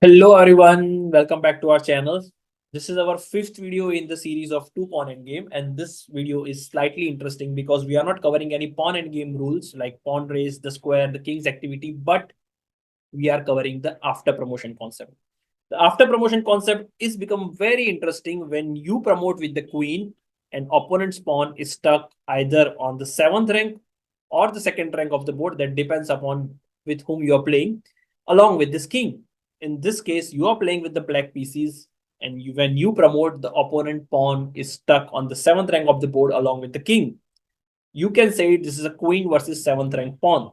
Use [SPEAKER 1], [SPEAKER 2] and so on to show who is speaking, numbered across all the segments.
[SPEAKER 1] Hello everyone, welcome back to our channel. This is our fifth video in the series of two pawn endgame, and this video is slightly interesting because we are not covering any pawn endgame rules like pawn raise, the square, the king's activity, but we are covering the after promotion concept. The after promotion concept is become very interesting when you promote with the queen and opponent's pawn is stuck either on the seventh rank or the second rank of the board. That depends upon with whom you are playing, along with this king. In this case, you are playing with the black pieces, and when you promote, the opponent pawn is stuck on the seventh rank of the board along with the king. You can say this is a queen versus seventh rank pawn.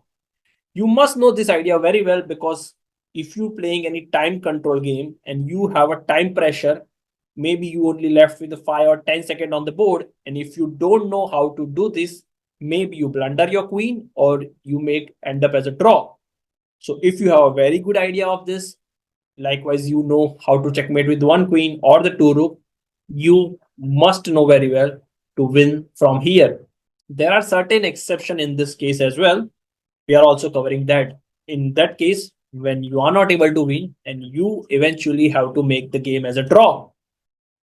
[SPEAKER 1] You must know this idea very well because if you're playing any time control game and you have a time pressure, maybe you only left with a 5 or 10 second on the board, and if you don't know how to do this, maybe you blunder your queen or you make end up as a draw. So if you have a very good idea of this, likewise you know how to checkmate with one queen or the two rook, you must know very well to win from here. There are certain exception in this case as well. We are also covering that. In that case, when you are not able to win and you eventually have to make the game as a draw.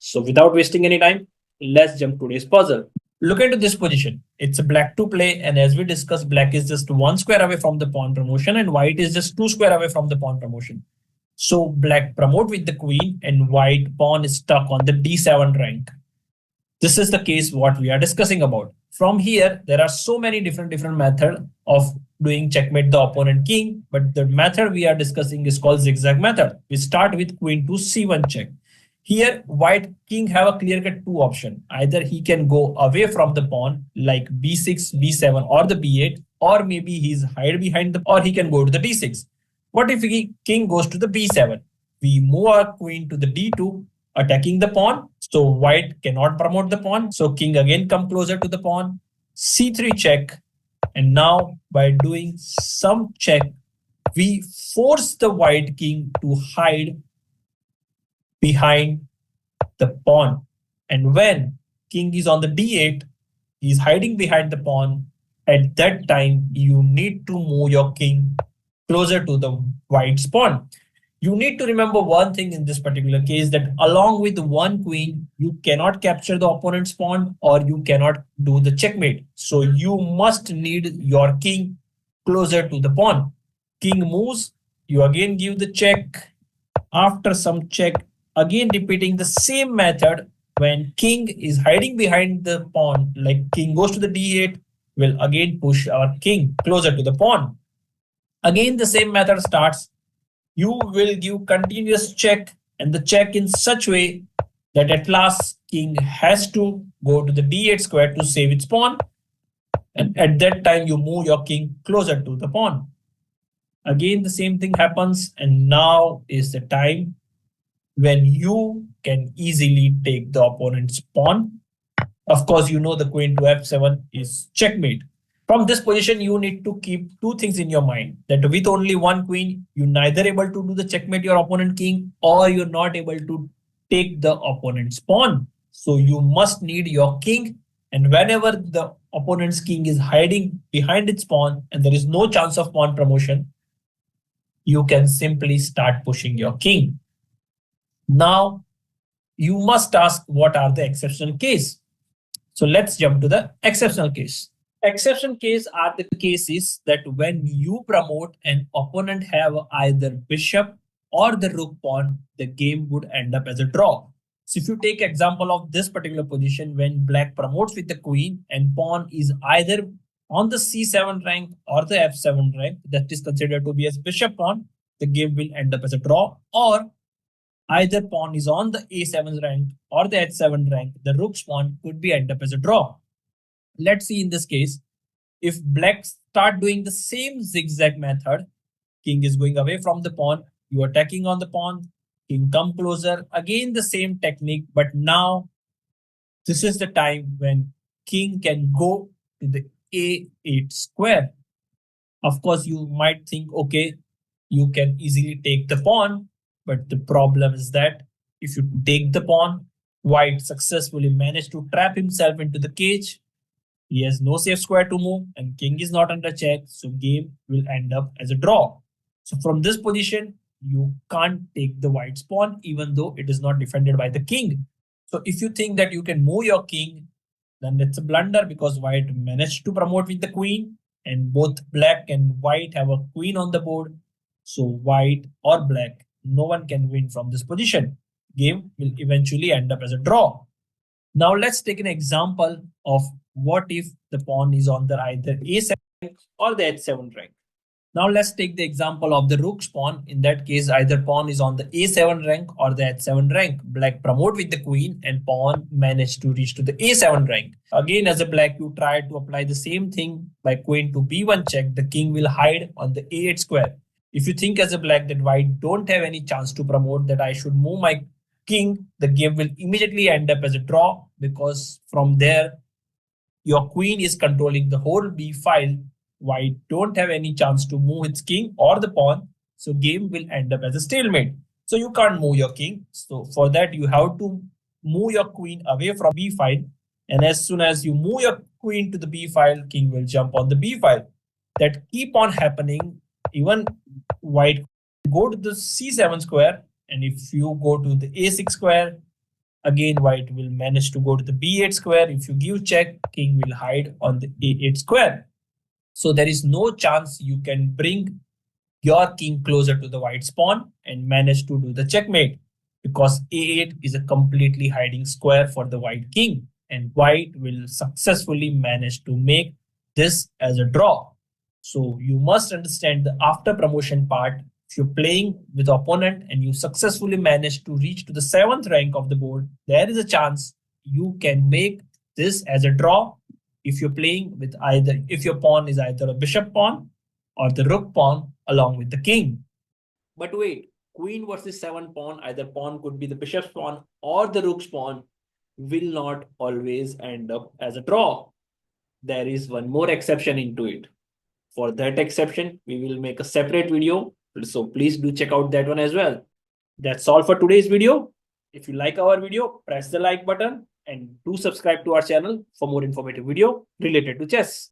[SPEAKER 1] So without wasting any time, let's jump to today's puzzle. Look into this position. It's a black to play, and as we discussed, black is just one square away from the pawn promotion, and white is just two square away from the pawn promotion. So black promote with the queen, and white pawn is stuck on the d7 rank. This is the case what we are discussing about. From here, there are so many different method of doing checkmate the opponent king, but the method we are discussing is called zigzag method. We start with queen to c1 check. Here, white king have a clear cut two option. Either he can go away from the pawn like b6, b7 or the b8, or maybe he's hide behind the, or he can go to the d6. What if king goes to the b7? We move our queen to the d2, attacking the pawn. So white cannot promote the pawn. So king again come closer to the pawn. c3 check. And now by doing some check, we force the white king to hide behind the pawn. And when king is on the d8, he is hiding behind the pawn. At that time, you need to move your king closer to the white's pawn. You need to remember one thing in this particular case, that along with one queen, you cannot capture the opponent's pawn or you cannot do the checkmate. So you must need your king closer to the pawn. King moves, you again give the check. After some check, again repeating the same method. When king is hiding behind the pawn, like king goes to the d8, will again push our king closer to the pawn. Again, the same method starts. You will give continuous check, and the check in such way that at last king has to go to the d8 square to save its pawn, and at that time you move your king closer to the pawn. Again the same thing happens, and now is the time when you can easily take the opponent's pawn. Of course, you know the queen to f7 is checkmate. From this position, you need to keep two things in your mind, that with only one queen, you're neither able to do the checkmate your opponent king, or you're not able to take the opponent's pawn. So you must need your king. And whenever the opponent's king is hiding behind its pawn and there is no chance of pawn promotion, you can simply start pushing your king. Now, you must ask what are the exceptional case. So let's jump to the exceptional case. Exception case are the cases that when you promote an opponent have either bishop or the rook pawn, the game would end up as a draw. So if you take example of this particular position, when black promotes with the queen and pawn is either on the c7 rank or the f7 rank, that is considered to be as bishop pawn, the game will end up as a draw. Or either pawn is on the a7 rank or the h7 rank, the rook's pawn could be end up as a draw. Let's see in this case, if black start doing the same zigzag method, king is going away from the pawn, you are attacking on the pawn, king come closer, again the same technique, but now this is the time when king can go to the a8 square. Of course, you might think, okay, you can easily take the pawn, but the problem is that if you take the pawn, white successfully managed to trap himself into the cage. He has no safe square to move, and king is not under check, so game will end up as a draw. So from this position, you can't take the white's pawn even though it is not defended by the king. So if you think that you can move your king, then it's a blunder because white managed to promote with the queen, and both black and white have a queen on the board. So white or black, no one can win from this position. Game will eventually end up as a draw. Now let's take an example of what if the pawn is on the either a7 or the h7 rank. Now let's take the example of the rook's pawn. In that case, either pawn is on the a7 rank or the h7 rank. Black promote with the queen and pawn managed to reach to the a7 rank. Again, as a black, you try to apply the same thing by queen to b1 check. The king will hide on the a8 square. If you think as a black that white don't have any chance to promote, that I should move my king, the game will immediately end up as a draw, because from there your queen is controlling the whole b file. White don't have any chance to move its king or the pawn, so game will end up as a stalemate. So you can't move your king. So for that you have to move your queen away from b file, and as soon as you move your queen to the b file, king will jump on the b file. That keep on happening. Even white go to the c7 square, and if you go to the a6 square, again white will manage to go to the b8 square. If you give check, king will hide on the a8 square. So there is no chance you can bring your king closer to the white's pawn and manage to do the checkmate, because a8 is a completely hiding square for the white king, and white will successfully manage to make this as a draw. So you must understand the after promotion part. If you're playing with opponent and you successfully manage to reach to the 7th rank of the board, there is a chance you can make this as a draw. If you're playing with either, if your pawn is either a bishop pawn or the rook pawn along with the king. But wait, queen versus 7 pawn, either pawn could be the bishop's pawn or the rook's pawn, will not always end up as a draw. There is one more exception into it. For that exception, we will make a separate video. So please do check out that one as well. That's all for today's video. If you like our video, press the like button and do subscribe to our channel for more informative video related to chess.